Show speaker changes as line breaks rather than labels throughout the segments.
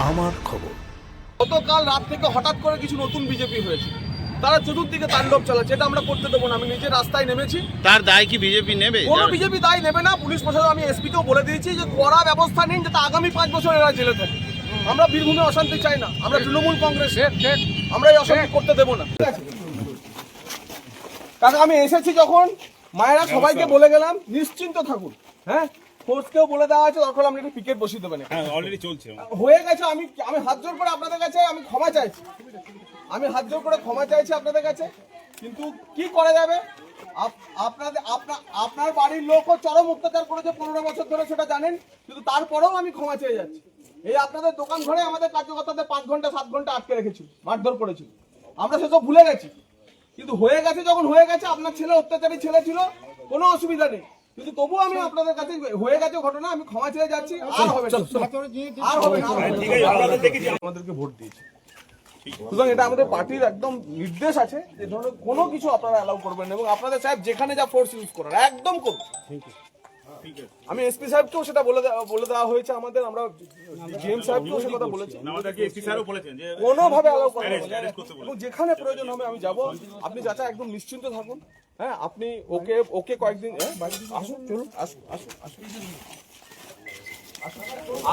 আমার খবর।
গতকাল রাত থেকে হঠাৎ করে কিছু নতুন বিজেপি হয়েছে, তারা চতুর্দিকে তাণ্ডব চালাচ্ছে, এটা আমরা করতে দেবো না। আমি নিজে রাস্তায় নেমেছি।
তার দায় কি বিজেপি নেবে?
কোনো বিজেপি দায় নেবে না। পুলিশ প্রশাসন, আমি এসপিকেও বলে দিয়েছি যে কড়া ব্যবস্থা নিন, যাতে আগামী 5 বছর এরা জেলে থাকে। আমরা বীরভূমে অশান্তি চাই না, আমরা তৃণমূল কংগ্রেস, আমরা এই অশান্তি করতে দেবো না। কারণ আমি এসেছি যখন, মায়েরা সবাইকে বলে গেলাম নিশ্চিন্ত থাকুন। হ্যাঁ, ফোর্সকেও বলে দেওয়া আছে, দরকার আপনি একটু পিকেট বসিয়ে দেবেন।
হ্যাঁ, অলরেডি চলছে।
হয়ে গেছে। আমি হাত জোর করে আপনাদের কাছে আমি ক্ষমা চাইছি। আমি হাত জোর করে ক্ষমা চাইছি আপনাদের কাছে। কিন্তু কি করা যাবে? আপনার বাড়ির লোকও চরম অত্যাচার করেছে 15 বছর ধরে, সেটা জানেন। কিন্তু তারপরেও আমি ক্ষমা চেয়ে যাচ্ছি। এই আপনাদের দোকান ঘরে আমাদের কার্যকর্তাদের 5 ঘন্টা 7 ঘন্টা আটকে রেখেছিল, মারধর করেছিল। আমরা সেসব ভুলে গেছি। কিন্তু হয়ে গেছে যখন হয়ে গেছে, আপনার ছেলে অত্যাচারী ছেলে ছিল, কোনো অসুবিধা নেই। কিন্তু তবুও আমি আপনাদের কাছে, হয়ে গেছে ঘটনা, আমি ক্ষমা চেয়ে যাচ্ছি। আর হবে না, আর হবে না। আমাদেরকে ভোট দিয়েছে, সুতরাং এটা আমাদের পার্টির একদম নির্দেশ আছে যে ধরনের কোনো কিছু আপনারা অ্যালাউ করবেন না, এবং আপনাদের সাহেব যেখানে যা ফোর্স ইউজ করার একদম করুন। আমি এসপি সাহেবকেও সেটা বলে দেওয়া হয়েছে আমাদের, আমরা জিএম সাহেবকেও সে কথা বলেছি, কোনোভাবে অ্যালাউ করবেন না, এবং যেখানে প্রয়োজন হবে আমি যাব। আপনি চাচা একদম নিশ্চিন্ত থাকুন। হ্যাঁ, আপনি ওকে কয়েকদিন আসুন, চলুন, আসুন আসুন আসুন।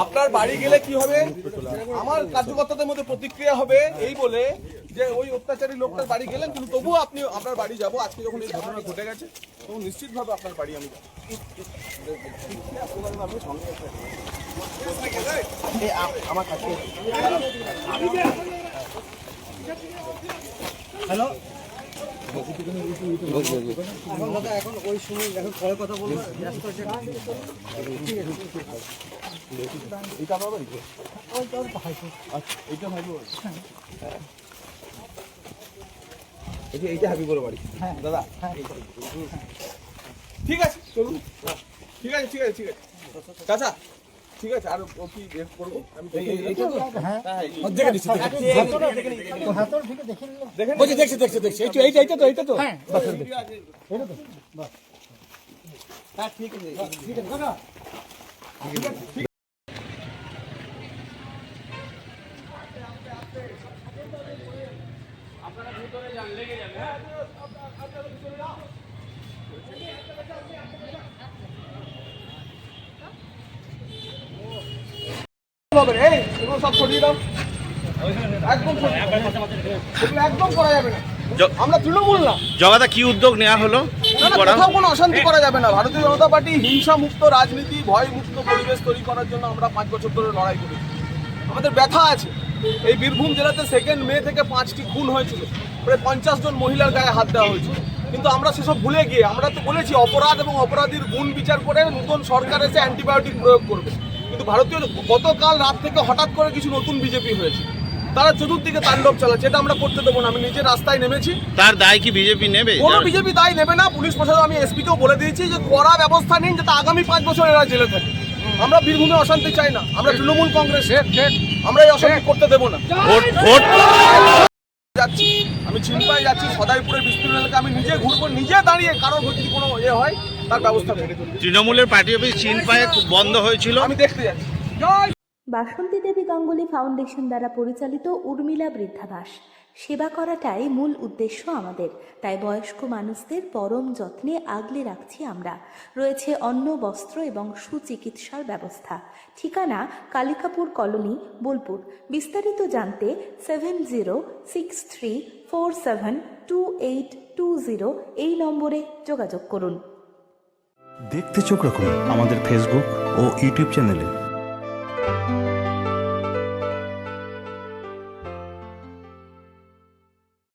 আপনার বাড়ি গেলে কি হবে, আমার কার্যকর্তাদের মধ্যে প্রতিক্রিয়া হবে এই বলে যে ওই অত্যাচারী লোকটার বাড়ি গেলেন, কিন্তু তবুও আপনি আপনার বাড়ি যাব। আজকে যখন এই ঘটনা ঘটে গেছে, তখন নিশ্চিতভাবে আপনার বাড়ি আমি যাব। আমার কাছে হ্যালো, এখন ওই সময় এখন পরে কথা বলবো। এটা পাবো, এইটা ভাইবো, এইটা হাবি বড় বাড়ি দাদা। ঠিক আছে, চলুন। ঠিক আছে, ঠিক আছে, ঠিক আছে চাচা, ঠিক আছে। আর ও কি করবো আমি দেখছি। এইটা তো হ্যাঁ, ঠিক আছে, ঠিক আছে দাদা। আপনারা ভিতরে যান, লেগে যাবে। এই এগুলো সব সরিয়ে দাও, একদম করা যাবে না। আমরা তৃণমূল না।
জগাদা কি উদ্যোগ নেওয়া হলো?
কোথাও কোনো অশান্তি করা যাবে না। ভারতীয় জনতা পার্টি হিংসা মুক্ত রাজনীতি, ভয় মুক্ত পরিবেশ তৈরি করার জন্য আমরা 5 বছর ধরে লড়াই করি। আমাদের ব্যথা আছে। এই বীরভূম জেলাতে 2 মে থেকে 5টি খুন হয়েছিল, প্রায় 50 জন মহিলার গায়ে হাত দেওয়া হয়েছিল। কিন্তু আমরা সেসব ভুলে গিয়ে আমরা তো বলেছি অপরাধ এবং অপরাধীর গুণ বিচার করে নতুন সরকার এসে অ্যান্টিবায়োটিক প্রয়োগ করবে। কিন্তু ভারতীয় গতকাল রাত থেকে হঠাৎ করে কিছু নতুন বিজেপি হয়েছে, তারা চতুর্দিকে তাণ্ডব চালাচ্ছে, এটা আমরা করতে দেবো না। আমি নিজে রাস্তায় নেমেছি।
তার দায় কি বিজেপি নেবে?
কোনো বিজেপি দায় নেবে না। পুলিশ প্রশাসন, আমি এসপিকেও বলে দিয়েছি যে কড়া ব্যবস্থা নিন, যাতে আগামী 5 বছর এরা জেলে থাকে। আমরা বীরভূমে অশান্তি চাই না, আমরা তৃণমূল কংগ্রেস, আমরা এই অশান্তি করতে দেবো না। যাচ্ছি, আমি চিনপাই যাচ্ছি, সদাইপুরের বিস্তীর্ণ এলাকা আমি নিজে ঘুরবো, নিজে দাঁড়িয়ে কারোর যদি কোনো হয় তার ব্যবস্থা করে দেবো।
তৃণমূলের পার্টি অফিস চিনপায়ে বন্ধ হয়েছিল,
আমি দেখতে যাচ্ছি।
বাসন্তী দেবী গাঙ্গুলি ফাউন্ডেশন দ্বারা পরিচালিত উর্মিলা বৃদ্ধাবাস সেবা করাটাই মূল উদ্দেশ্য আমাদের। তাই বয়স্ক মানুষদের পরম যত্নে আগলে রাখছি আমরা। রয়েছে অন্ন, বস্ত্র এবং সুচিকিৎসার ব্যবস্থা। ঠিকানা কালিকাপুর কলোনি, বোলপুর। বিস্তারিত জানতে 7063472820 এই নম্বরে যোগাযোগ করুন।
দেখতে চোখ রাখুন আমাদের ফেসবুক ও ইউটিউব চ্যানেলে।